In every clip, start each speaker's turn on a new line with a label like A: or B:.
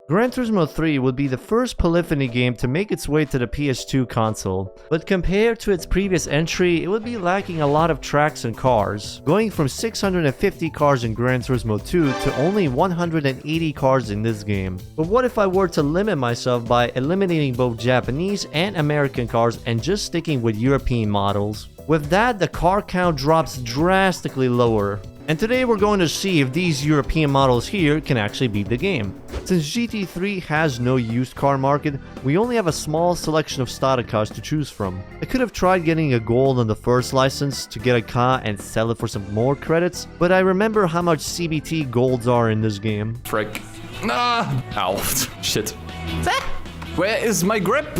A: Gran Turismo 3 would be the first polyphony game to make its way to the PS2 console, but compared to its previous entry, it would be lacking a lot of tracks and cars, going from 650 cars in Gran Turismo 2 to only 180 cars in this game. But what if I were to limit myself by eliminating both Japanese and American cars and just sticking with European models? With that, the car count drops drastically lower. And today we're going to see if these European models here can actually beat the game. Since GT3 has no used car market, we only have a small selection of starter cars to choose from. I could have tried getting a gold on the first license to get a car and sell it for some more credits, but I remember how much CBT golds are in this game.
B: Frick. Ah! Ow. Shit. Where is my grip?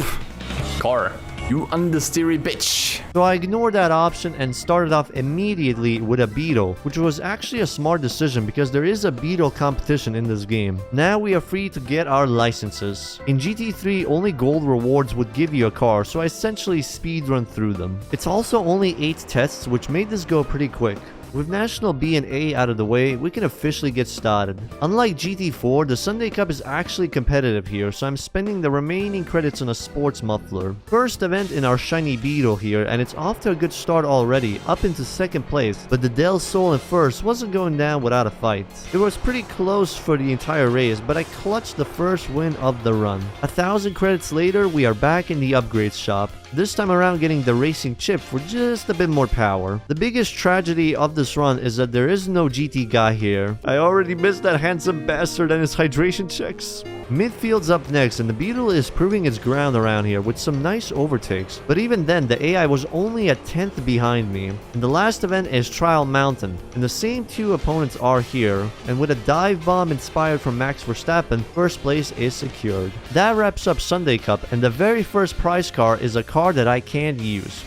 B: Car. You understeery bitch.
A: So I ignored that option and started off immediately with a Beetle, which was actually a smart decision because there is a Beetle competition in this game. Now we are free to get our licenses. In GT3, only gold rewards would give you a car, so I essentially speedrun through them. It's also only 8 tests, which made this go pretty quick. With National B and A out of the way, we can officially get started. Unlike GT4, the Sunday Cup is actually competitive here, so I'm spending the remaining credits on a sports muffler. First event in our shiny Beetle here, and it's off to a good start already, up into 2nd place, but the Del Sol in 1st wasn't going down without a fight. It was pretty close for the entire race, but I clutched the first win of the run. 1,000 credits later, we are back in the upgrades shop. This time around getting the racing chip for just a bit more power. The biggest tragedy of this run is that there is no GT guy here. I already missed that handsome bastard and his hydration checks. Midfield's up next, and the Beetle is proving its ground around here with some nice overtakes. But even then, the AI was only a 10th behind me. And the last event is Trial Mountain, and the same 2 opponents are here. And with a dive bomb inspired from Max Verstappen, 1st place is secured. That wraps up Sunday Cup, and the very first prize car is a car that I can't use.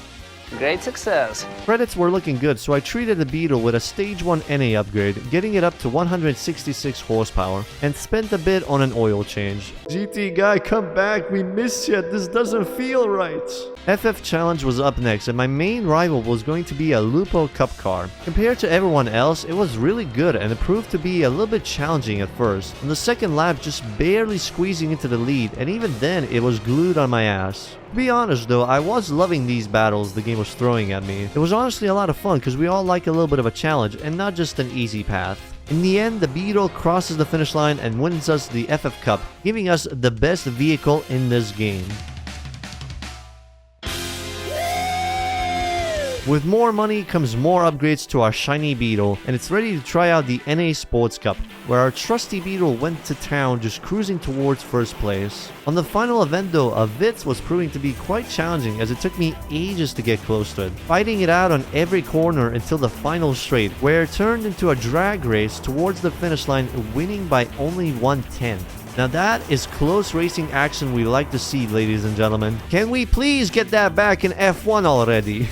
C: Great success.
A: Credits were looking good, so I treated the Beetle with a Stage 1 NA upgrade, getting it up to 166 horsepower, and spent a bit on an oil change. GT guy, come back, we missed you, this doesn't feel right. FF Challenge was up next, and my main rival was going to be a Lupo Cup car. Compared to everyone else, it was really good, and it proved to be a little bit challenging at first. On the 2nd lap, just barely squeezing into the lead, and even then, it was glued on my ass. To be honest though, I was loving these battles the game was throwing at me. It was honestly a lot of fun because we all like a little bit of a challenge and not just an easy path. In the end, the Beetle crosses the finish line and wins us the FF Cup, giving us the best vehicle in this game. With more money comes more upgrades to our shiny Beetle, and it's ready to try out the NA Sports Cup, where our trusty Beetle went to town just cruising towards 1st place. On the final event though, a Vitz was proving to be quite challenging as it took me ages to get close to it, fighting it out on every corner until the final straight, where it turned into a drag race towards the finish line, winning by only 1/10. Now that is close racing action we like to see, ladies and gentlemen. Can we please get that back in F1 already?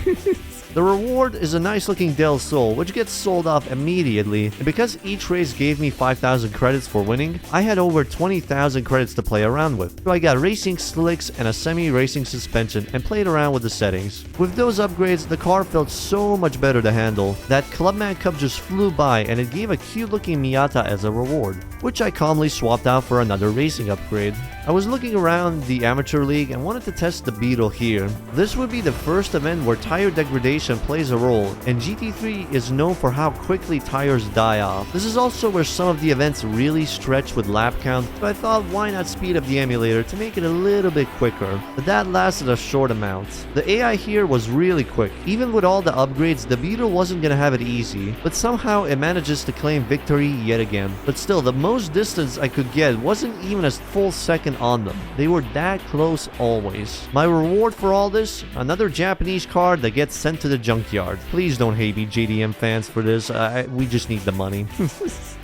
A: The reward is a nice looking Del Sol, which gets sold off immediately, and because each race gave me 5,000 credits for winning, I had over 20,000 credits to play around with. So I got racing slicks and a semi-racing suspension and played around with the settings. With those upgrades, the car felt so much better to handle. That Clubman Cup just flew by, and it gave a cute looking Miata as a reward, which I calmly swapped out for another racing upgrade. I was looking around the Amateur League and wanted to test the Beetle here. This would be the first event where tire degradation plays a role, and GT3 is known for how quickly tires die off. This is also where some of the events really stretch with lap count, so I thought why not speed up the emulator to make it a little bit quicker, but that lasted a short amount. The AI here was really quick. Even with all the upgrades, the Beetle wasn't gonna have it easy, but somehow it manages to claim victory yet again. But still, the most distance I could get wasn't even a full second on them. They were that close always. My reward for all this? Another Japanese car that gets sent to the junkyard. Please don't hate me, JDM fans, for this. We just need the money.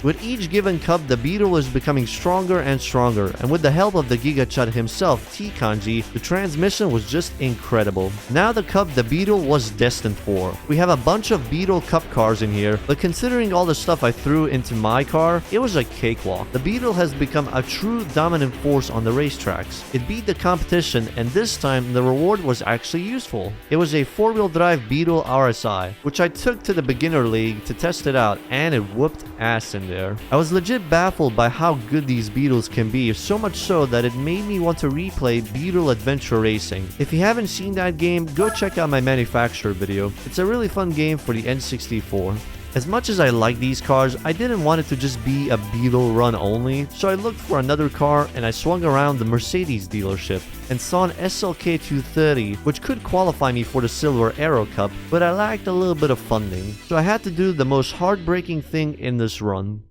A: With each given cup, the Beetle is becoming stronger and stronger, and with the help of the Giga Chud himself, T-Kanji, the transmission was just incredible. Now the cup the Beetle was destined for. We have a bunch of Beetle Cup cars in here, but considering all the stuff I threw into my car, it was a cakewalk. The Beetle has become a true dominant force on the racetracks. It beat the competition, and this time the reward was actually useful. It was a 4-wheel drive Beetle RSI, which I took to the beginner league to test it out, and it whooped ass in there. there. I was legit baffled by how good these Beetles can be, so much so that it made me want to replay Beetle Adventure Racing. If you haven't seen that game, go check out my manufacturer video. It's a really fun game for the N64. As much as I like these cars, I didn't want it to just be a Beetle run only, so I looked for another car and I swung around the Mercedes dealership and saw an SLK 230, which could qualify me for the Silver Arrow Cup, but I lacked a little bit of funding, so I had to do the most heartbreaking thing in this run.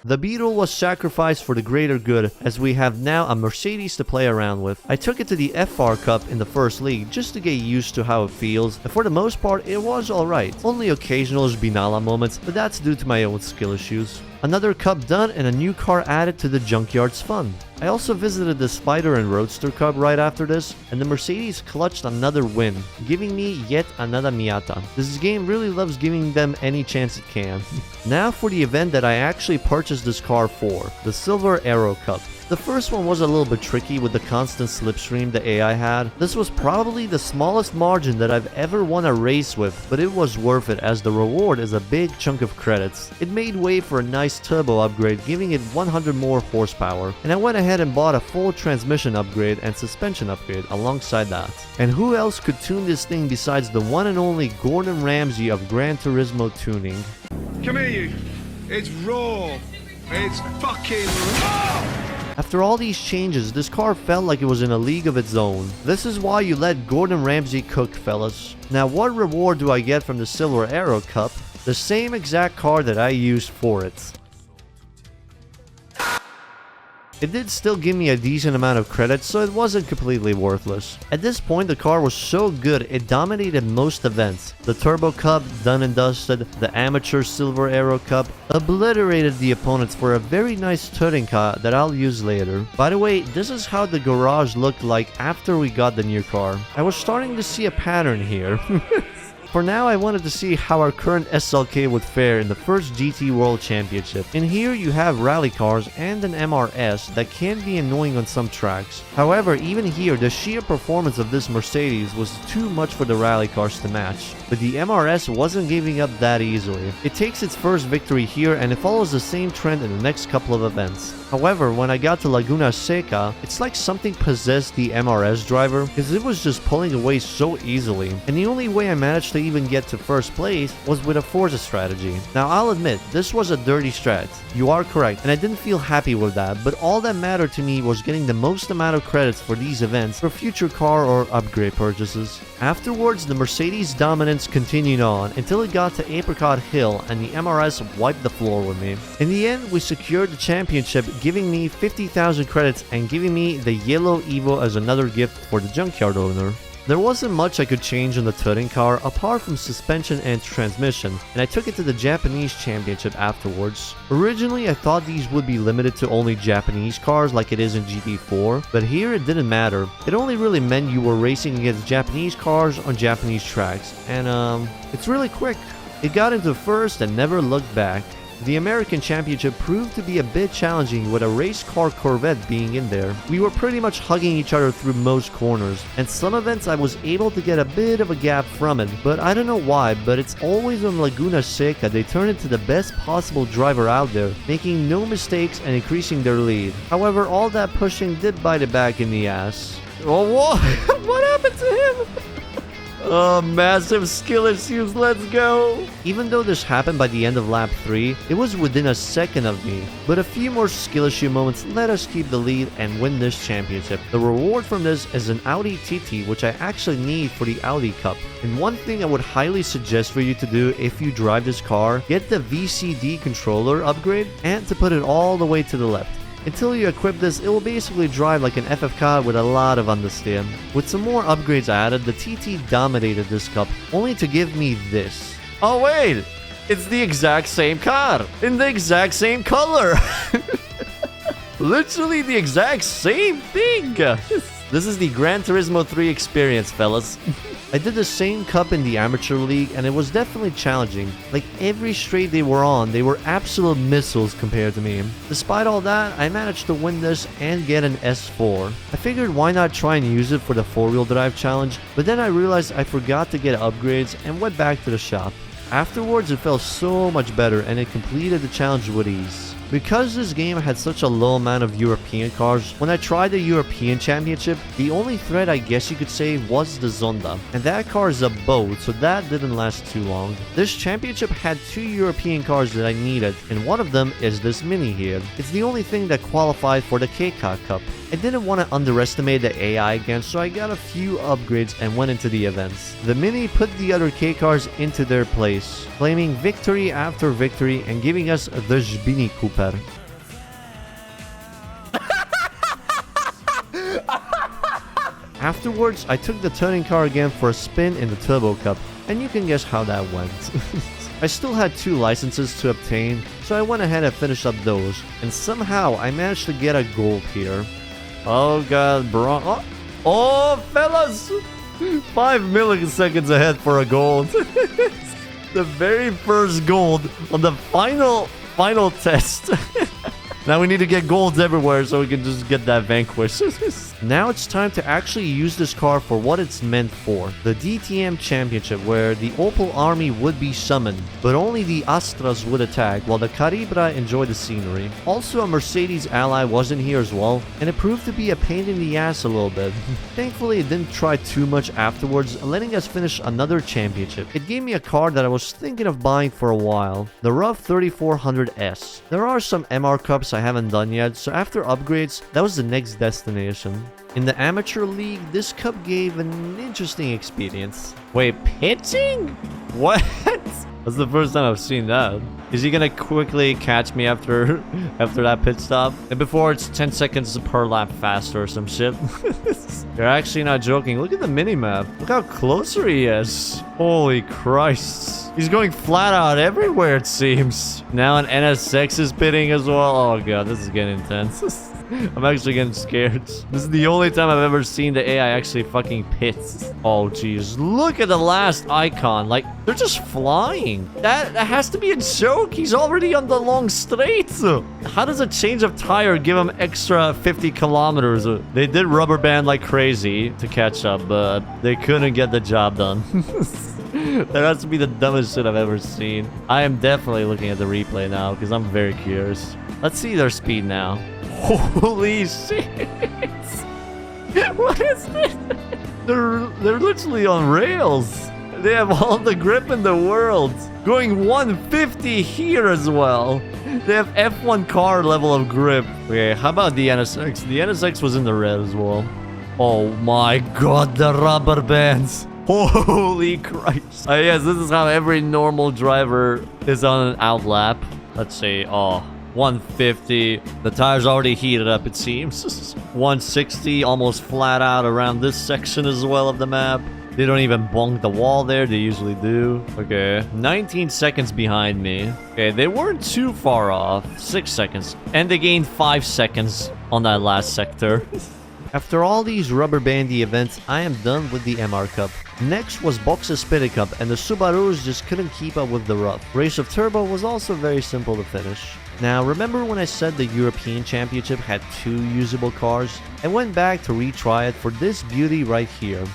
A: The Beetle was sacrificed for the greater good, as we have now a Mercedes to play around with. I took it to the FR Cup in the first league just to get used to how it feels, and for the most part it was alright. Only occasional Binala moments, but that's due to my own skill issues. Another cup done and a new car added to the junkyard's fun. I also visited the Spider and Roadster Cup right after this, and the Mercedes clutched another win, giving me yet another Miata. This game really loves giving them any chance it can. Now for the event that I actually purchased this car for, the Silver Arrow Cup. The first one was a little bit tricky with the constant slipstream the AI had. This was probably the smallest margin that I've ever won a race with, but it was worth it as the reward is a big chunk of credits. It made way for a nice turbo upgrade, giving it 100 more horsepower, and I went ahead and bought a full transmission upgrade and suspension upgrade alongside that. And who else could tune this thing besides the one and only Gordon Ramsay of Gran Turismo tuning?
D: Come here, you. It's raw. It's fucking raw.
A: After all these changes, this car felt like it was in a league of its own. This is why you let Gordon Ramsay cook, fellas. Now what reward do I get from the Silver Arrow Cup? The same exact car that I used for it. It did still give me a decent amount of credit, so it wasn't completely worthless. At this point, the car was so good, it dominated most events. The Turbo Cup, done and dusted, the Amateur Silver Arrow Cup, obliterated the opponents for a very nice touring car that I'll use later. By the way, this is how the garage looked like after we got the new car. I was starting to see a pattern here. For now, I wanted to see how our current SLK would fare in the first GT World Championship. In here, you have rally cars and an MRS that can be annoying on some tracks. However, even here, the sheer performance of this Mercedes was too much for the rally cars to match. But the MRS wasn't giving up that easily. It takes its first victory here and it follows the same trend in the next couple of events. However, when I got to Laguna Seca, it's like something possessed the MRS driver, because it was just pulling away so easily, and the only way I managed to even get to first place was with a Forza strategy. Now I'll admit, this was a dirty strat, you are correct, and I didn't feel happy with that, but all that mattered to me was getting the most amount of credits for these events for future car or upgrade purchases. Afterwards, the Mercedes dominance continued on until it got to Apricot Hill and the MRS wiped the floor with me. In the end, we secured the championship, giving me 50,000 credits and giving me the yellow Evo as another gift for the junkyard owner. There wasn't much I could change on the touring car apart from suspension and transmission, and I took it to the Japanese championship afterwards. Originally I thought these would be limited to only Japanese cars like it is in GT4, but here it didn't matter. It only really meant you were racing against Japanese cars on Japanese tracks, and it's really quick. It got into first and never looked back. The American Championship proved to be a bit challenging with a race car Corvette being in there. We were pretty much hugging each other through most corners, and some events I was able to get a bit of a gap from it, but I don't know why, but it's always on Laguna Seca they turn into the best possible driver out there, making no mistakes and increasing their lead. However, all that pushing did bite it back in the ass. Oh, what? What happened to him? Oh, massive skill issues, let's go! Even though this happened by the end of lap 3, it was within a second of me, but a few more skill issue moments let us keep the lead and win this championship. The reward from this is an Audi TT, which I actually need for the Audi Cup. And one thing I would highly suggest for you to do if you drive this car, get the VCD controller upgrade and to put it all the way to the left. Until you equip this, it will basically drive like an FF car with a lot of understeer. With some more upgrades added, the TT dominated this cup, only to give me this. Oh wait! It's the exact same car! In the exact same color! Literally the exact same thing! This is the Gran Turismo 3 experience, fellas. I did the same cup in the amateur league and it was definitely challenging. Like every straight they were on, they were absolute missiles compared to me. Despite all that, I managed to win this and get an S4. I figured why not try and use it for the 4-wheel drive challenge, but then I realized I forgot to get upgrades and went back to the shop. Afterwards, it felt so much better and it completed the challenge with ease. Because this game had such a low amount of European cars, when I tried the European Championship, the only threat I guess you could say was the Zonda. And that car is a boat, so that didn't last too long. This championship had 2 European cars that I needed, and one of them is this Mini here. It's the only thing that qualified for the KK Cup. I didn't want to underestimate the AI again, so I got a few upgrades and went into the events. The Mini put the other K cars into their place, claiming victory after victory and giving us the Żbini Cooper. Afterwards, I took the turning car again for a spin in the Turbo Cup, and you can guess how that went. I still had 2 licenses to obtain, so I went ahead and finished up those, and somehow I managed to get a gold here. Oh god, bro. Oh, fellas! 5 milliseconds ahead for a gold. The very first gold on the final test. Now we need to get golds everywhere so we can just get that vanquish. Now it's time to actually use this car for what it's meant for. The DTM Championship, where the Opel army would be summoned, but only the Astras would attack while the Caribra enjoyed the scenery. Also, a Mercedes ally wasn't here as well, and it proved to be a pain in the ass a little bit. Thankfully, it didn't try too much afterwards, letting us finish another championship. It gave me a car that I was thinking of buying for a while, the RUF 3400S. There are some MR Cups I haven't done yet, so after upgrades, that was the next destination. In the amateur league, this cup gave an interesting experience. Wait, pitching? What? That's the first time I've seen that. Is he gonna quickly catch me after that pit stop? And before it's 10 seconds per lap faster or some shit. You're actually not joking. Look at the mini-map. Look how closer he is. Holy Christ. He's going flat out everywhere, it seems. Now an NSX is pitting as well. Oh god, this is getting intense. I'm actually getting scared. This is the only time I've ever seen the AI actually fucking pit. Oh jeez, look at the last icon. Like, they're just flying. That has to be a joke. He's already on the long straight. How does a change of tire give him extra 50 kilometers? They did rubber band like crazy to catch up, but they couldn't get the job done. That has to be the dumbest shit I've ever seen. I am definitely looking at the replay now because I'm very curious. Let's see their speed now. Holy shit! What is this? They're literally on rails. They have all the grip in the world. Going 150 here as well. They have F1 car level of grip. Okay, how about the NSX? The NSX was in the red as well. Oh my god, the rubber bands. Holy Christ. Yes, this is how every normal driver is on an outlap. Let's see. Oh, 150. The tire's already heated up, it seems. 160, almost flat out around this section as well of the map. They don't even bonk the wall there. They usually do. Okay, 19 seconds behind me. Okay, they weren't too far off. 6 seconds. And they gained 5 seconds on that last sector. After all these rubber bandy events, I am done with the MR Cup. Next was Box's Spirit Cup, and the Subarus just couldn't keep up with the RUF. Race of Turbo was also very simple to finish. Now, remember when I said the European Championship had 2 usable cars? I went back to retry it for this beauty right here.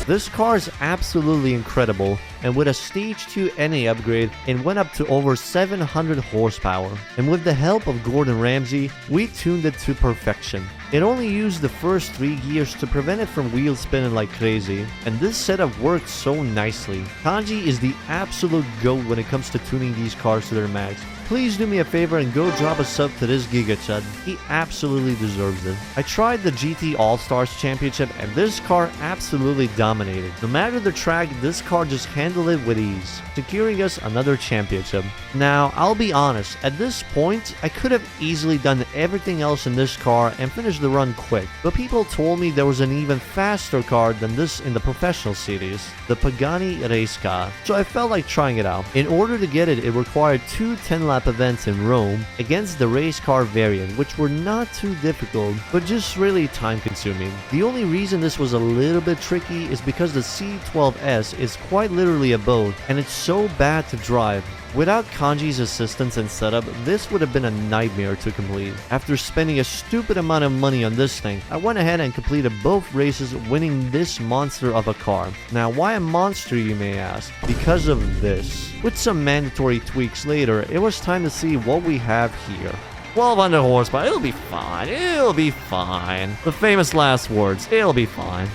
A: This car is absolutely incredible, and with a Stage 2 NA upgrade, it went up to over 700 horsepower. And with the help of Gordon Ramsay, we tuned it to perfection. It only used the first 3 gears to prevent it from wheel spinning like crazy, and this setup worked so nicely. Kanji is the absolute GOAT when it comes to tuning these cars to their max. Please do me a favor and go drop a sub to this Giga Chud. He absolutely deserves it. I tried the GT All-Stars Championship and this car absolutely dominated. No matter the track, this car just handled handle it with ease, securing us another championship. Now, I'll be honest, at this point, I could have easily done everything else in this car and finished the run quick, but people told me there was an even faster car than this in the professional series, the Pagani race car, so I felt like trying it out. In order to get it, it required 2 10-lap events in Rome against the race car variant, which were not too difficult, but just really time-consuming. The only reason this was a little bit tricky is because the C12S is quite literally a boat, and it's so bad to drive. Without Kanji's assistance and setup, this would have been a nightmare to complete. After spending a stupid amount of money on this thing, I went ahead and completed both races, winning this monster of a car. Now, why a monster, you may ask? Because of this. With some mandatory tweaks later, it was time to see what we have here. 1200 horsepower, it'll be fine, it'll be fine. The famous last words, it'll be fine.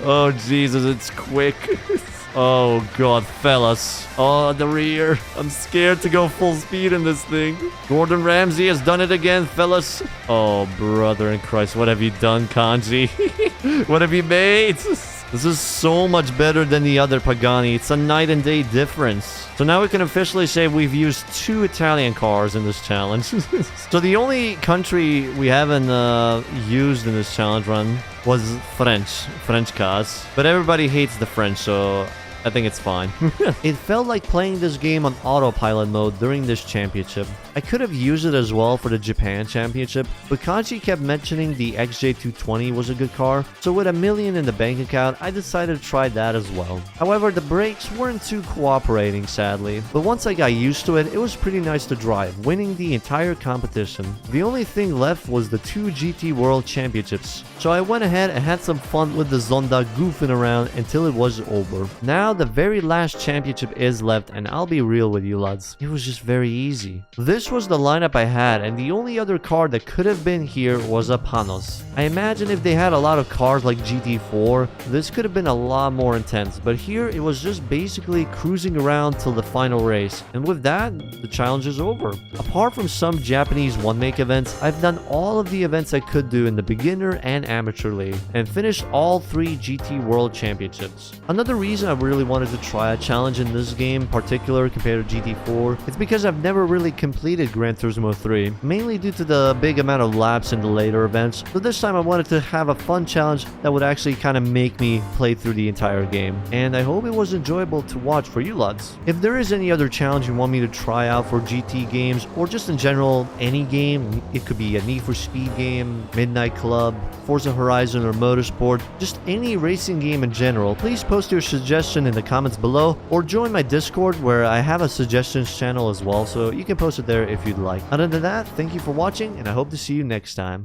A: Oh Jesus, it's quick. Oh god, fellas. Oh, the rear. I'm scared to go full speed in this thing. Gordon Ramsay has done it again, fellas. Oh, brother in Christ, what have you done, Kanji? What have you made? This is so much better than the other Pagani. It's a night and day difference. So now we can officially say we've used 2 Italian cars in this challenge. So the only country we haven't used in this challenge run was French cars. But everybody hates the French, so I think it's fine. It felt like playing this game on autopilot mode during this championship. I could have used it as well for the Japan championship, but Kanji kept mentioning the XJ220 was a good car, so with $1 million in the bank account, I decided to try that as well. However, the brakes weren't too cooperating, sadly, but once I got used to it, it was pretty nice to drive, winning the entire competition. The only thing left was the 2 GT World Championships, so I went ahead and had some fun with the Zonda goofing around until it was over. Now the very last championship is left, and I'll be real with you lads, it was just very easy. This was the lineup I had, and the only other car that could have been here was a Panos. I imagine if they had a lot of cars like GT4, this could have been a lot more intense, but here it was just basically cruising around till the final race, and with that, the challenge is over. Apart from some Japanese one-make events, I've done all of the events I could do in the beginner and amateur league, and finished all 3 GT World Championships. Another reason I really wanted to try a challenge in this game in particular compared to GT4 is because I've never really completed Gran Turismo 3, mainly due to the big amount of laps in the later events, so this time I wanted to have a fun challenge that would actually kind of make me play through the entire game, and I hope it was enjoyable to watch for you lads. If there is any other challenge you want me to try out for GT games, or just in general any game, it could be a Need for Speed game, Midnight Club, Forza Horizon or Motorsport, just any racing game in general, please post your suggestion in the comments below, or join my Discord where I have a suggestions channel as well, so you can post it there if you'd like. Other than that, thank you for watching, and I hope to see you next time.